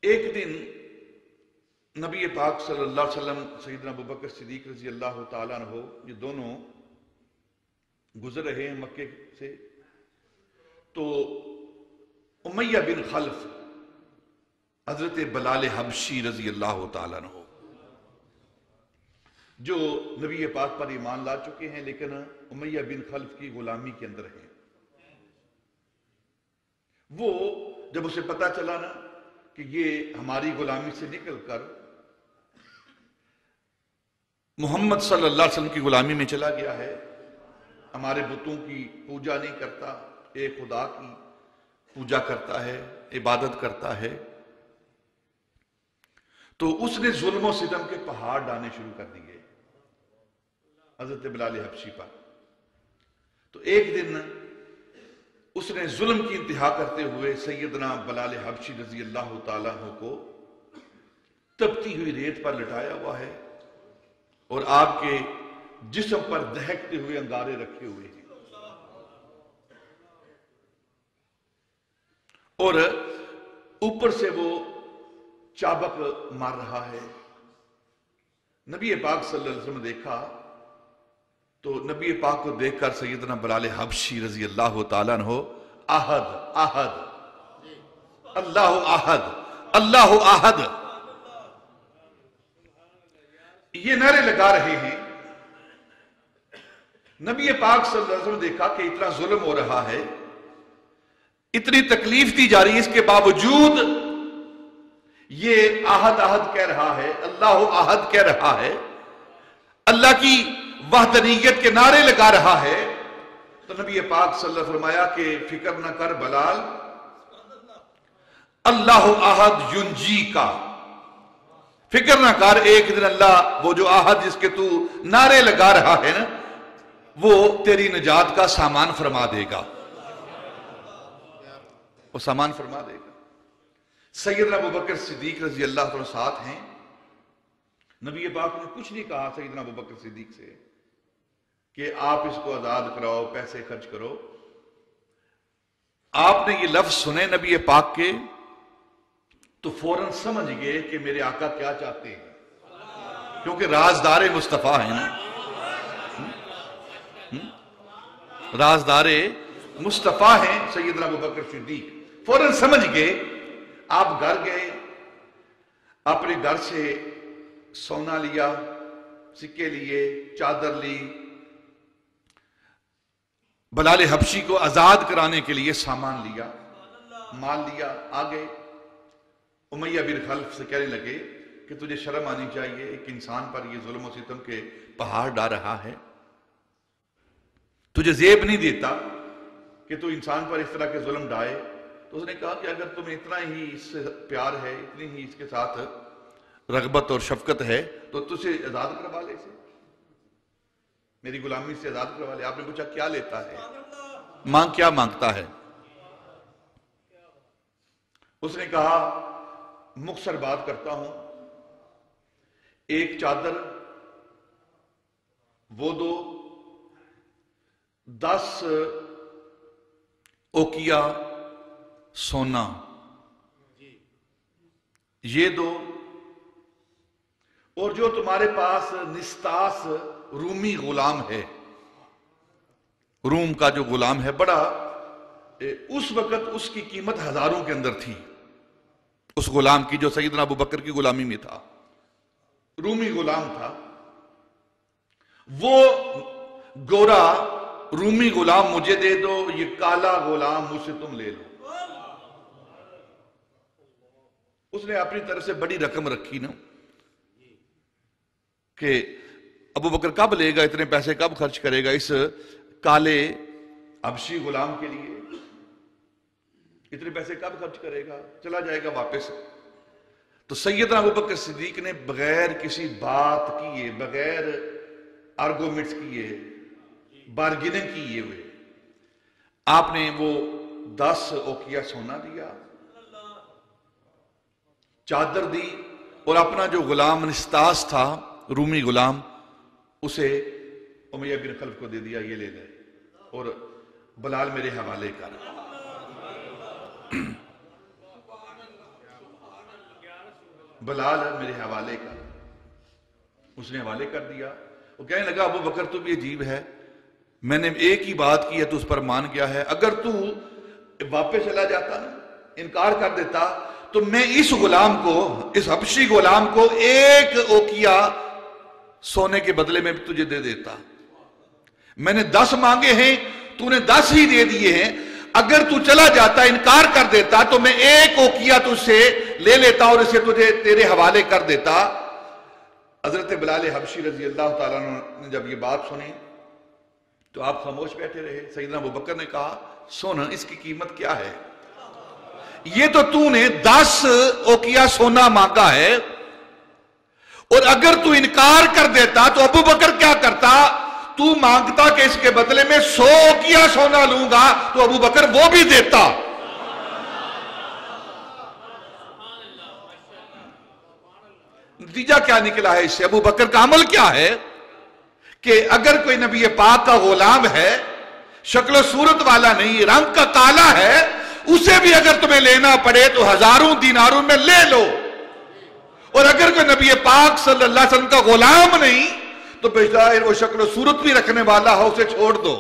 ایک دن نبی پاک صلی اللہ علیہ وسلم سیدنا ابوبکر صدیق رضی اللہ تعالیٰ عنہ یہ دونوں گزر رہے ہیں مکے سے، تو امیہ بن خلف حضرت بلال حبشی رضی اللہ تعالیٰ عنہ جو نبی پاک پر ایمان لا چکے ہیں لیکن امیہ بن خلف کی غلامی کے اندر ہیں، وہ جب اسے پتا چلا نا کہ یہ ہماری غلامی سے نکل کر محمد صلی اللہ علیہ وسلم کی غلامی میں چلا گیا ہے، ہمارے بتوں کی پوجا نہیں کرتا، ایک خدا کی پوجا کرتا ہے، عبادت کرتا ہے، تو اس نے ظلم و ستم کے پہاڑ ڈالنے شروع کر دیے حضرت بلال حبشی پر۔ تو ایک دن اس نے ظلم کی انتہا کرتے ہوئے سیدنا بلال حبشی رضی اللہ تعالیٰ عنہ کو تپتی ہوئی ریت پر لٹایا ہوا ہے اور آپ کے جسم پر دہکتے ہوئے انگارے رکھے ہوئے ہیں، اور اوپر سے وہ چابک مار رہا ہے۔ نبی پاک صلی اللہ علیہ وسلم نے دیکھا تو نبی پاک کو دیکھ کر سیدنا بلال حبشی رضی اللہ تعالیٰ عنہ احد احد اللہ احد اللہ احد یہ نعرے لگا رہے ہیں۔ نبی پاک صلی اللہ علیہ وسلم نے دیکھا کہ اتنا ظلم ہو رہا ہے، اتنی تکلیف دی جا رہی ہے، اس کے باوجود یہ احد احد کہہ رہا ہے، اللہ احد کہہ رہا ہے، اللہ کی وحدانیت کے نعرے لگا رہا ہے۔ تو نبی پاک صلی اللہ علیہ وسلم فرمایا کہ فکر نہ کر بلال، اللہ احد ینجی کا، فکر نہ کر، ایک دن اللہ وہ جو احد جس کے تو نعرے لگا رہا ہے نا وہ تیری نجات کا سامان فرما دے گا، وہ سامان فرما دے گا۔ سیدنا ابوبکر صدیق رضی اللہ عنہ ساتھ ہیں، نبی پاک نے کچھ نہیں کہا سیدنا ابوبکر صدیق سے کہ آپ اس کو آزاد کراؤ، پیسے خرچ کرو۔ آپ نے یہ لفظ سنے نبی پاک کے تو فوراً سمجھ گئے کہ میرے آقا کیا چاہتے ہیں، کیونکہ رازدار مصطفیٰ ہیں نا، رازدار مصطفیٰ ہیں سیدنا ابوبکر صدیق، فوراً سمجھ گئے۔ آپ گھر گئے، اپنے گھر سے سونا لیا، سکے لیے، چادر لی، بلال حبشی کو آزاد کرانے کے لیے سامان لیا، مال لیا، آگے امیہ بن خلف سے کہنے لگے کہ تجھے شرم آنی چاہیے، ایک انسان پر یہ ظلم و ستم کے پہاڑ ڈال رہا ہے، تجھے زیب نہیں دیتا کہ تو انسان پر اس طرح کے ظلم ڈائے۔ تو اس نے کہا کہ اگر تمہیں اتنا ہی اس سے پیار ہے، اتنی ہی اس کے ساتھ رغبت اور شفقت ہے تو تجھے آزاد کروا لے، سے میری غلامی سے آزاد کروا لے۔ آپ نے پوچھا کیا لیتا ہے، مانگ کیا مانگتا ہے؟ اس نے کہا مختصر بات کرتا ہوں، ایک چادر وہ دو، 10 اوکیا سونا یہ دو، اور جو تمہارے پاس نستاس رومی غلام ہے، روم کا جو غلام ہے بڑا، اس وقت اس کی قیمت ہزاروں کے اندر تھی، اس غلام کی جو سیدنا ابوبکر کی غلامی میں تھا، رومی غلام تھا، وہ گورا رومی غلام مجھے دے دو، یہ کالا غلام مجھ سے تم لے لو۔ اس نے اپنی طرف سے بڑی رقم رکھی نا کہ ابوبکر کب لے گا، اتنے پیسے کب خرچ کرے گا اس کالے حبشی غلام کے لیے، اتنے پیسے کب خرچ کرے گا، چلا جائے گا واپس۔ تو سیدنا ابوبکر صدیق نے بغیر کسی بات کیے، بغیر آرگومنٹس کیے، بارگیننگ کیے ہوئے، آپ نے وہ 10 اوکیا سونا دیا، چادر دی، اور اپنا جو غلام نستاس تھا رومی غلام اسے امیہ بن خلف کو دے دیا، یہ لے لے اور بلال میرے حوالے کر۔ بلال میرے حوالے کر. اس نے حوالے کر دیا. وہ کہنے لگا ابو بکر تو بھی عجیب ہے, میں نے ایک ہی بات کی ہے تو اس پر مان گیا ہے, اگر تو واپس چلا جاتا نا, انکار کر دیتا, تو میں اس غلام کو, اس حبشی غلام کو ایک اوقیہ سونے کے بدلے میں تجھے دے دیتا. میں نے 10 مانگے ہیں, تو نے 10 ہی دے دیے ہیں. اگر تو چلا جاتا, انکار کر دیتا, تو میں ایک اوقیہ تجھ سے لے لیتا اور اسے تجھے تیرے حوالے کر دیتا. حضرت بلال حبشی رضی اللہ تعالیٰ عنہ نے جب یہ بات سنی تو آپ خاموش بیٹھے رہے. سیدنا ابوبکر نے کہا سن, اس کی قیمت کیا ہے؟ یہ تو نے 10 اوقیہ سونا مانگا ہے, اور اگر تو انکار کر دیتا تو ابو بکر کیا کرتا؟ تو مانگتا کہ اس کے بدلے میں 100 اوقیہ سونا لوں گا, تو ابو بکر وہ بھی دیتا. نتیجہ کیا نکلا ہے اس سے؟ ابو بکر کا عمل کیا ہے کہ اگر کوئی نبی پاک کا غلام ہے, شکل و صورت والا نہیں, رنگ کا کالا ہے, اسے بھی اگر تمہیں لینا پڑے تو 1000 دیناروں میں لے لو. اور اگر کوئی نبی پاک صلی اللہ علیہ وسلم کا غلام نہیں تو بظاہر وہ شکل و صورت بھی رکھنے والا ہو, اسے چھوڑ دو.